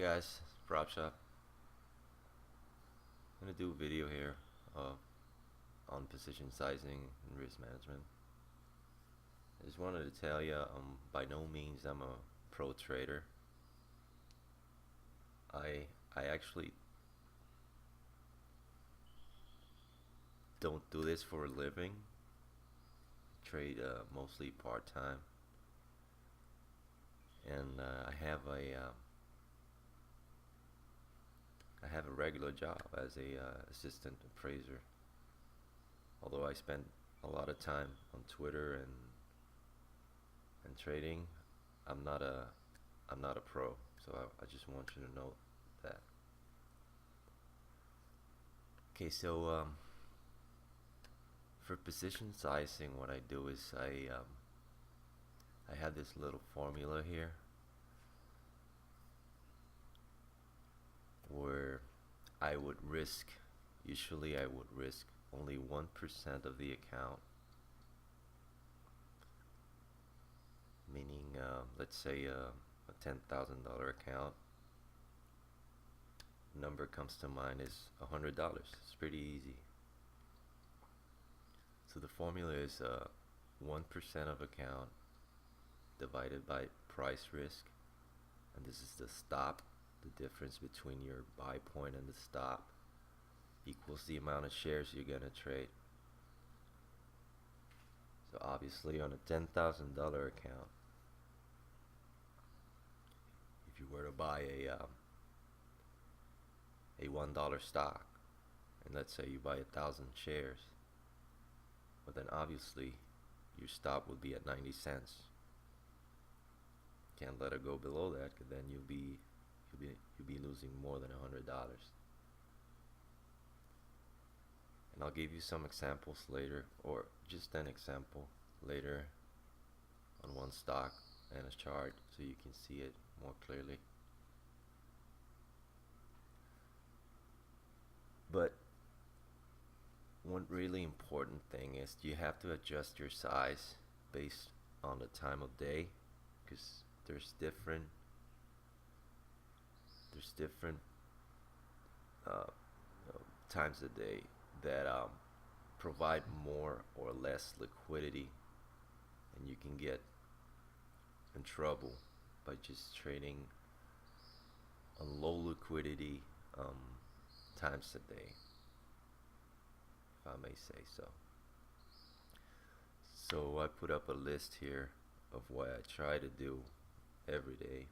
Guys, Prop Shop. I'm gonna do a video here uh, on position sizing and risk management. I just wanted to tell you, by no means I'm a pro trader. I actually don't do this for a living. Trade mostly part time, and I have a regular job as a assistant appraiser. Although I spend a lot of time on Twitter and trading, I'm not a I'm not a pro. So I just want you to know that. Okay, so for position sizing, what I do is I have this little formula here where usually I would risk only 1% of the account, meaning let's say a $10,000 account. Number comes to mind is $100. It's pretty easy. So the formula is 1% of account divided by price risk, and this is the stop. The difference between your buy point and the stop equals the amount of shares you're gonna trade. So obviously on a $10,000 account, if you were to buy a $1 stock, and let's say you buy 1,000 shares, but then obviously your stop would be at 90 cents. Can't let it go below that, because then you'll be losing more than $100. And I'll give you some examples later, or just an example later on one stock and a chart so you can see it more clearly. But one really important thing is you have to adjust your size based on the time of day, because there's different uh, times a day that provide more or less liquidity, and you can get in trouble by just trading on low liquidity times a day, if I may say so. So I put up a list here of what I try to do every day.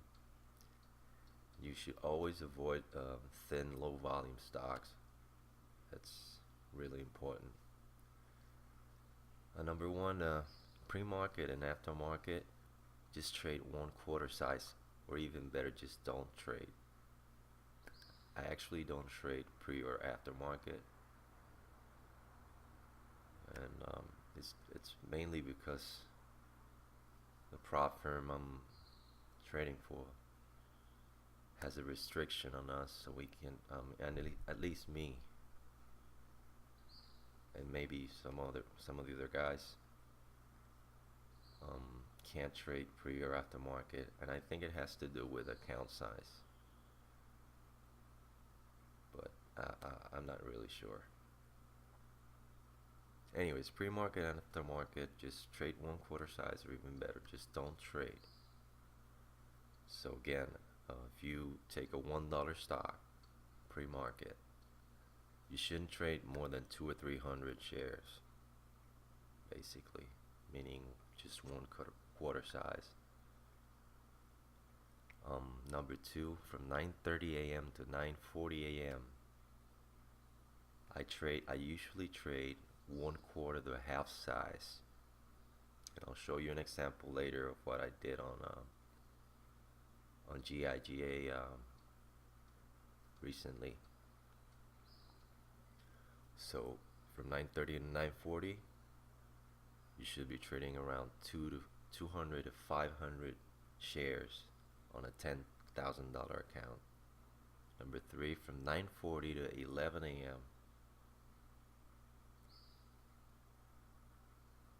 You should always avoid thin, low volume stocks. That's really important. Number one, pre-market and aftermarket, just trade 1/4 size, or even better, just don't trade. I actually don't trade pre or aftermarket, and it's mainly because the prop firm I'm trading for has a restriction on us, so we can and at least me and maybe some of the other guys can't trade pre or aftermarket, and I think it has to do with account size, but I'm not really sure. Anyways, pre-market and aftermarket, just trade 1/4 size, or even better, just don't trade. So again, if you take a $1 stock pre-market, you shouldn't trade more than 200 or 300 shares, basically, meaning just 1/4 size. Number two, from 9:30 a.m. to 9:40 a.m. I usually trade 1/4 to half size, and I'll show you an example later of what I did on GIGA recently. So from 9:30 to 9:40, you should be trading around 200 to 500 shares on a $10,000 account. Number three, from 9:40 to 11 a.m.,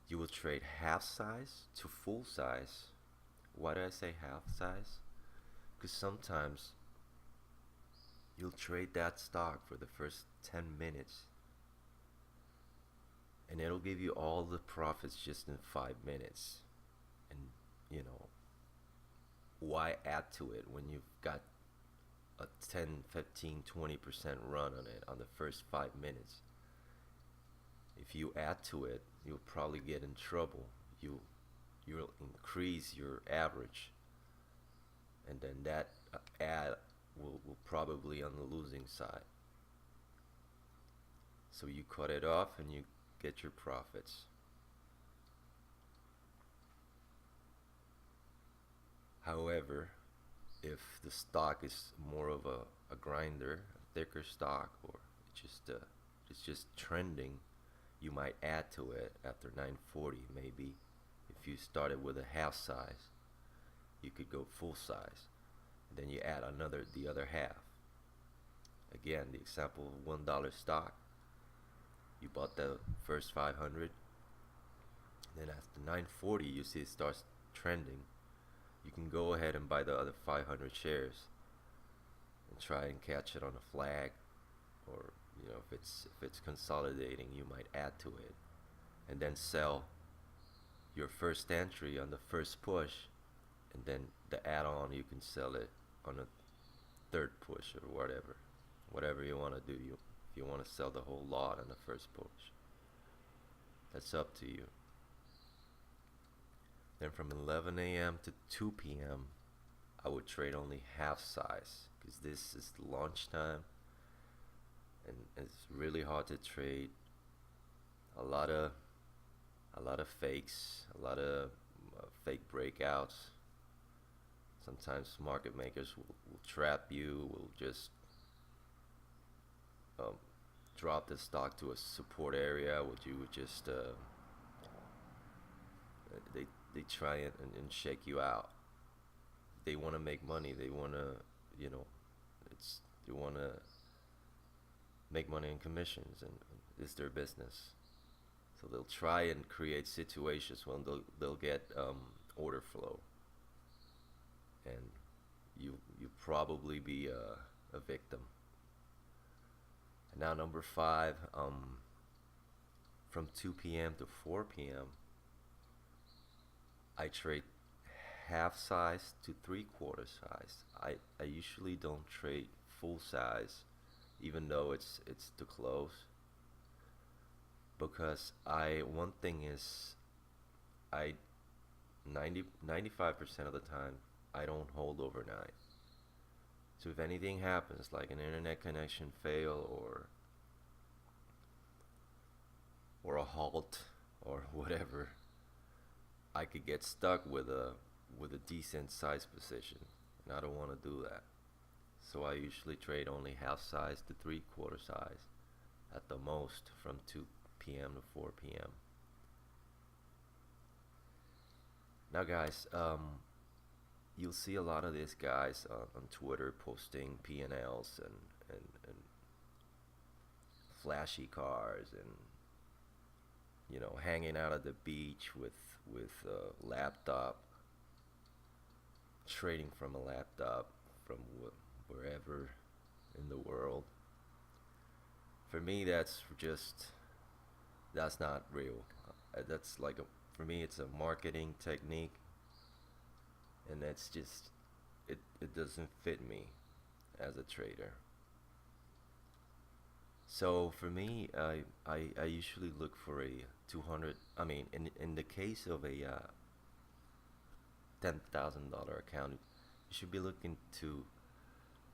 you will trade half size to full size. Why do I say half size? Because sometimes You'll trade that stock for the first 10 minutes, and it'll give you all the profits just in 5 minutes. And you know, why add to it when you've got a 10, 15, 20% run on it on the first 5 minutes? If you add to it, you'll probably get in trouble. You'll increase your average, and then that ad will probably on the losing side. So you cut it off and you get your profits. However, if the stock is more of a grinder, a thicker stock, or it's just trending, you might add to it after 940. Maybe if you started with a half size, you could go full size, and then you add the other half. Again, the example of $1 stock, you bought the first 500, then after 940 you see it starts trending, you can go ahead and buy the other 500 shares and try and catch it on a flag, or if it's consolidating, you might add to it and then sell your first entry on the first push, and then the add-on you can sell it on a third push, or whatever you want to do. If you want to sell the whole lot on the first push, that's up to you. Then from 11 a.m. to 2 p.m. I would trade only half size, because this is lunchtime and it's really hard to trade. A lot of fakes, a lot of fake breakouts. Sometimes market makers will trap you, will just drop the stock to a support area, which you would just they try and shake you out. They want to make money. They want to, they want to make money in commissions, and it's their business. So they'll try and create situations when they'll get order flow, and you probably be a victim. And now number 5, from 2 p.m. to 4 p.m. I trade half size to 3/4 size. I usually don't trade full size, even though it's too close, because one thing is, 95% of the time I don't hold overnight. So if anything happens, like an internet connection fail, or a halt, or whatever, I could get stuck with a decent size position, and I don't want to do that. So I usually trade only half size to 3/4 size at the most, from 2 p.m. to 4 p.m. Now guys, you'll see a lot of these guys on Twitter posting P&Ls and flashy cars, and hanging out at the beach with a laptop, trading from a laptop from wherever in the world. For me, that's not real. That's like for me, it's a marketing technique, and it's just it doesn't fit me as a trader. So for me, I usually look for a 200. I mean, in the case of a $10,000 account, you should be looking to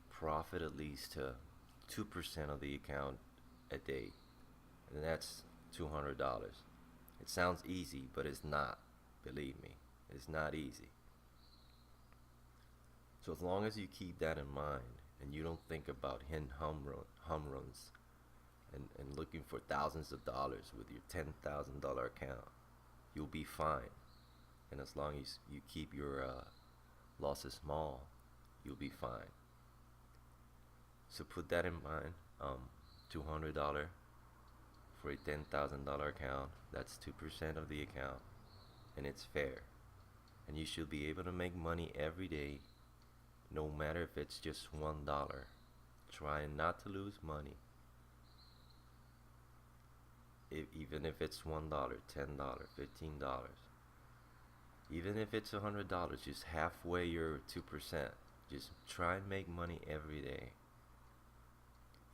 profit at least 2% of the account a day, and that's $200. It sounds easy, but it's not. Believe me, it's not easy. So as long as you keep that in mind, and you don't think about hitting home runs and looking for thousands of dollars with your $10,000 account, you'll be fine. And as long as you keep your losses small, you'll be fine. So put that in mind. $200 for a $10,000 account, that's 2% of the account, and it's fair. And you should be able to make money every day, no matter if it's just $1. trying not to lose money, even if it's $1, $10, $15, even if it's $100, just halfway your 2%. Just try and make money every day.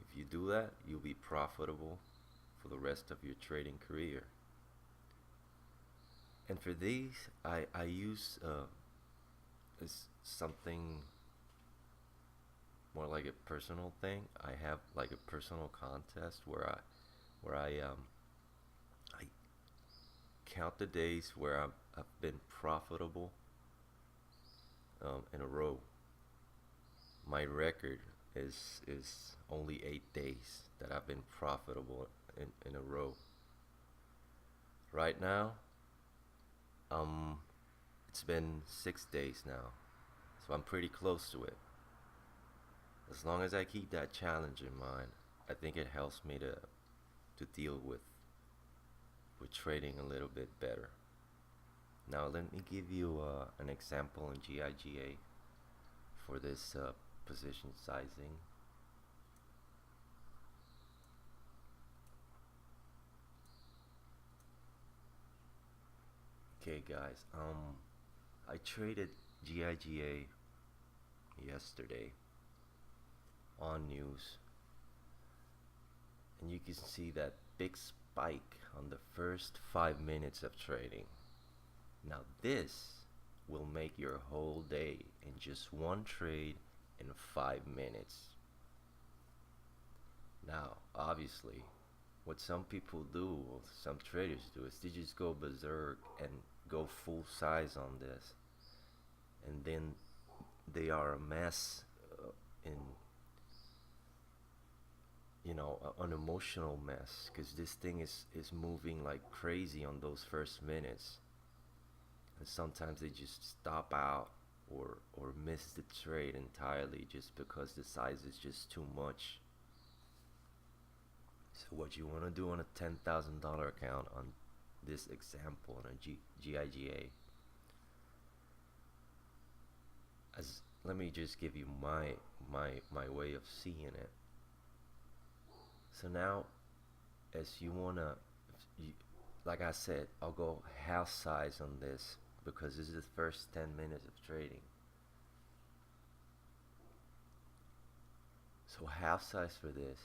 If you do that, you'll be profitable for the rest of your trading career. And for these, I use something more like a personal thing. I have like a personal contest where I count the days where I've been profitable in a row. My record is only 8 days that I've been profitable in a row. Right now, um, it's been 6 days now, so I'm pretty close to it. As long as I keep that challenge in mind, I think it helps me to deal with trading a little bit better. Now let me give you an example in GIGA for this position sizing. Okay guys, I traded GIGA yesterday on news, and you can see that big spike on the first 5 minutes of trading. Now this will make your whole day in just one trade in 5 minutes. Now obviously what some people do, or some traders do, is they just go berserk and go full size on this, and then they are a mess in an emotional mess, because this thing is moving like crazy on those first minutes, and sometimes they just stop out or miss the trade entirely just because the size is just too much. So what you want to do on a $10,000 account, on this example on a GIGA, as let me just give you my way of seeing it. So now, as you wanna, like I said, I'll go half size on this because this is the first 10 minutes of trading. So half size for this,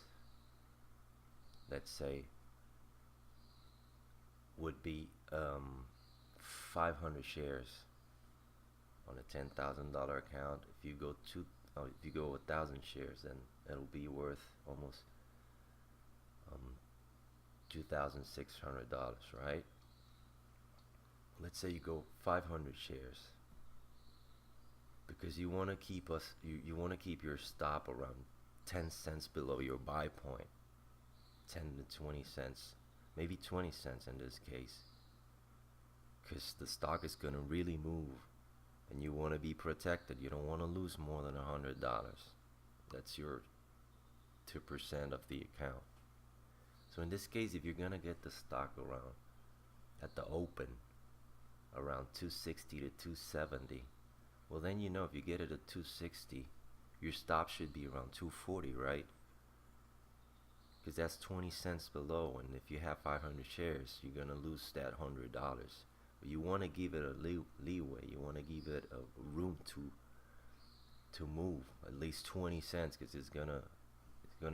let's say, would be 500 shares on a $10,000 account. If you go if you go 1,000 shares, then it'll be worth almost $2,600, right? Let's say you go 500 shares, because you want to keep you want to keep your stop around 10 cents below your buy point, 10 to 20 cents, maybe 20 cents in this case, because the stock is going to really move and you want to be protected. You don't want to lose more than $100. That's your 2% of the account. So in this case, if you're going to get the stock around at the open around 260 to 270, well then if you get it at 260, your stop should be around 240, right? Because that's 20 cents below, and if you have 500 shares, you're going to lose that $100. But you want to give it a leeway. You want to give it a room to move at least 20 cents, because it's gonna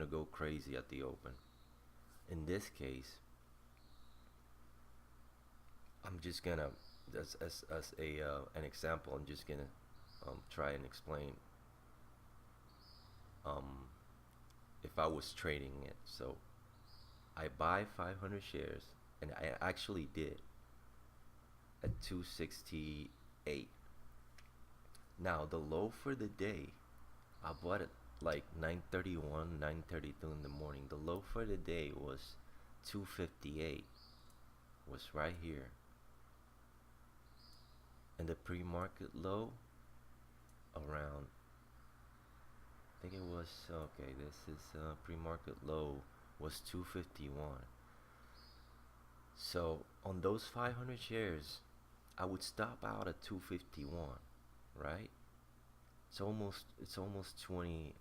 go crazy at the open. In this case, I'm just gonna, as an example, I'm just gonna try and explain if I was trading it. So I buy 500 shares, and I actually did at 268. Now the low for the day, I bought it like 9:31, 9:32 in the morning. The low for the day was 258, was right here. And the pre-market low around, I think it was, okay, this is pre-market low was 251. So on those 500 shares, I would stop out at 251, right? it's almost 20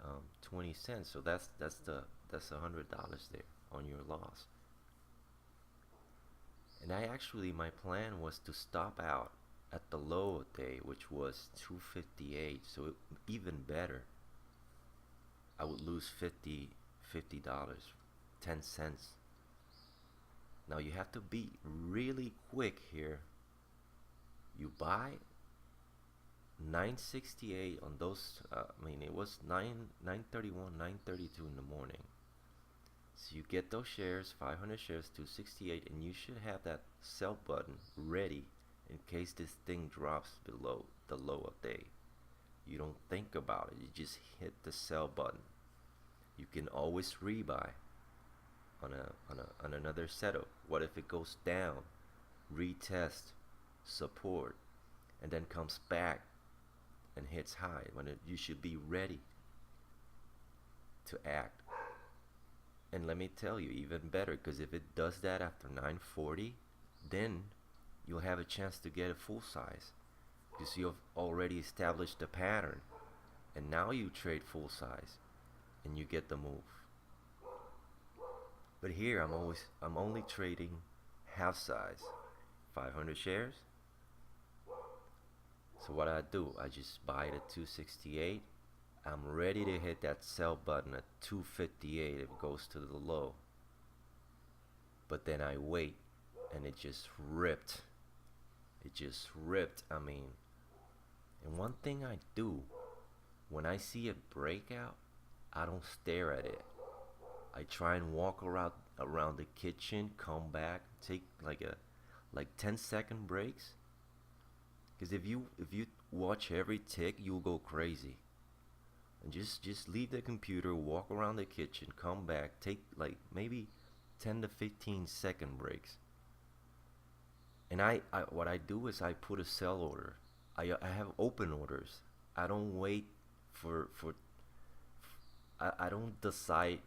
cents. So that's $100 there on your loss. And I actually, my plan was to stop out at the low of day, which was 258. So even better, I would lose $50, 10 cents. Now you have to be really quick here. You buy 968 on those. I mean, it was 931, 932 in the morning. So you get those shares, 500 shares, 268, and you should have that sell button ready in case this thing drops below the low of day. You don't think about it. You just hit the sell button. You can always rebuy on another setup. What if it goes down, retest, support, and then comes back and hits high? You should be ready to act. And let me tell you, even better, because if it does that after 940, then you'll have a chance to get a full size, because you've already established a pattern, and now you trade full size and you get the move. But here I'm only trading half size, 500 shares. So what I do, I just buy it at 268. I'm ready to hit that sell button at 258 if it goes to the low. But then I wait, and it just ripped. It just ripped. I mean, and one thing I do, when I see a breakout, I don't stare at it. I try and walk around the kitchen, come back, take like 10-second breaks. Because if you watch every tick, you'll go crazy. And just leave the computer, walk around the kitchen, come back, take like maybe 10 to 15-second breaks. And I what I do is I put a sell order. I have open orders. I don't wait for I don't decide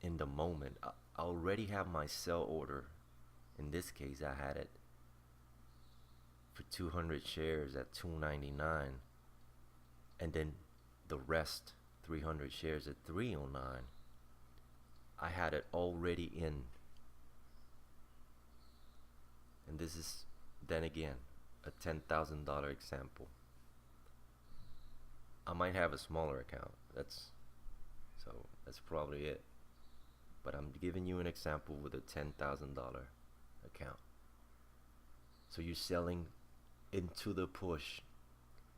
in the moment. I already have my sell order. In this case, I had it for 200 shares at 299, and then the rest 300 shares at 309. I had it already in. And this is then again a $10,000 example. I might have a smaller account. That's probably it. But I'm giving you an example with a $10,000 account. So you're selling into the push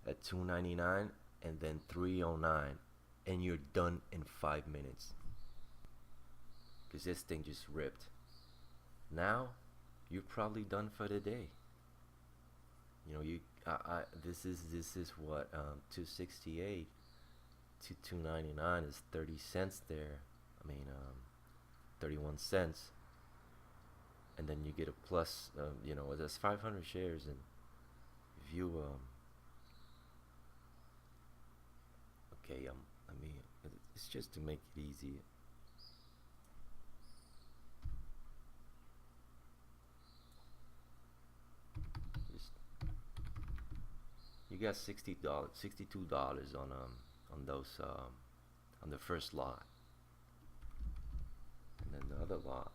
at 299 and then 309, and you're done in 5 minutes. Because this thing just ripped. Now you're probably done for the day. You know, this is what 268 to 299 is 30 cents there. I mean 31 cents, and then you get a plus. You know, that's 500 shares, and if you okay, I mean, it's just to make it easy. You got $62 on those on the first lot, and then the other lot.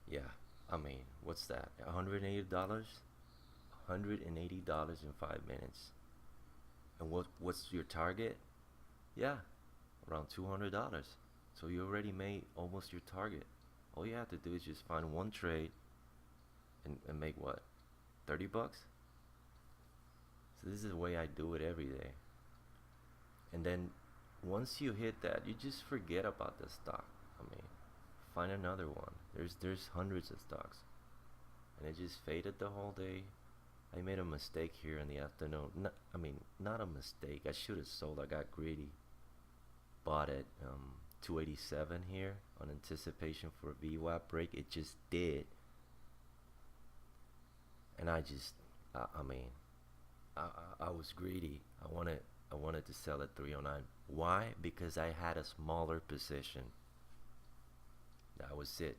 Yeah, I mean, what's that? $180, $180 in 5 minutes. And what's your target? Yeah, around $200. So you already made almost your target. All you have to do is just find one trade and make what? 30 bucks? So this is the way I do it every day. And then once you hit that, you just forget about the stock. I mean, find another one. There's hundreds of stocks. And it just faded the whole day. I made a mistake here in the afternoon. Not a mistake. I should have sold. I got greedy. Bought it 287 here on anticipation for a VWAP break. It just did. And I was greedy. I wanted to sell at 309. Why? Because I had a smaller position. That was it.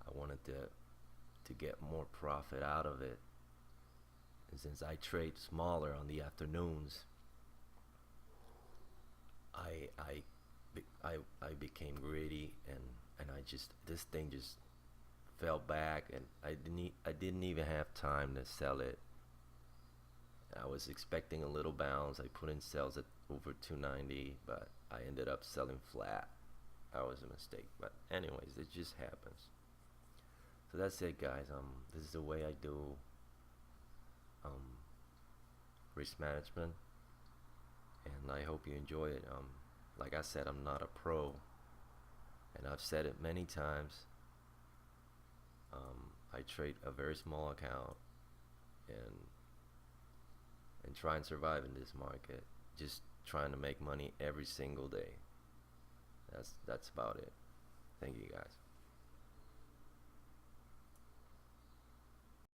I wanted to get more profit out of it. And since I trade smaller on the afternoons, I I I became greedy, and this thing just fell back, and I didn't even have time to sell it. I was expecting a little bounce. I put in sales at over 290, but I ended up selling flat. That was a mistake, but anyways, it just happens. So that's it, guys. This is the way I do um risk management, and I hope you enjoy it. Like I said, I'm not a pro, and I've said it many times. I trade a very small account, and try and survive in this market. Just trying to make money every single day. That's about it. Thank you, guys.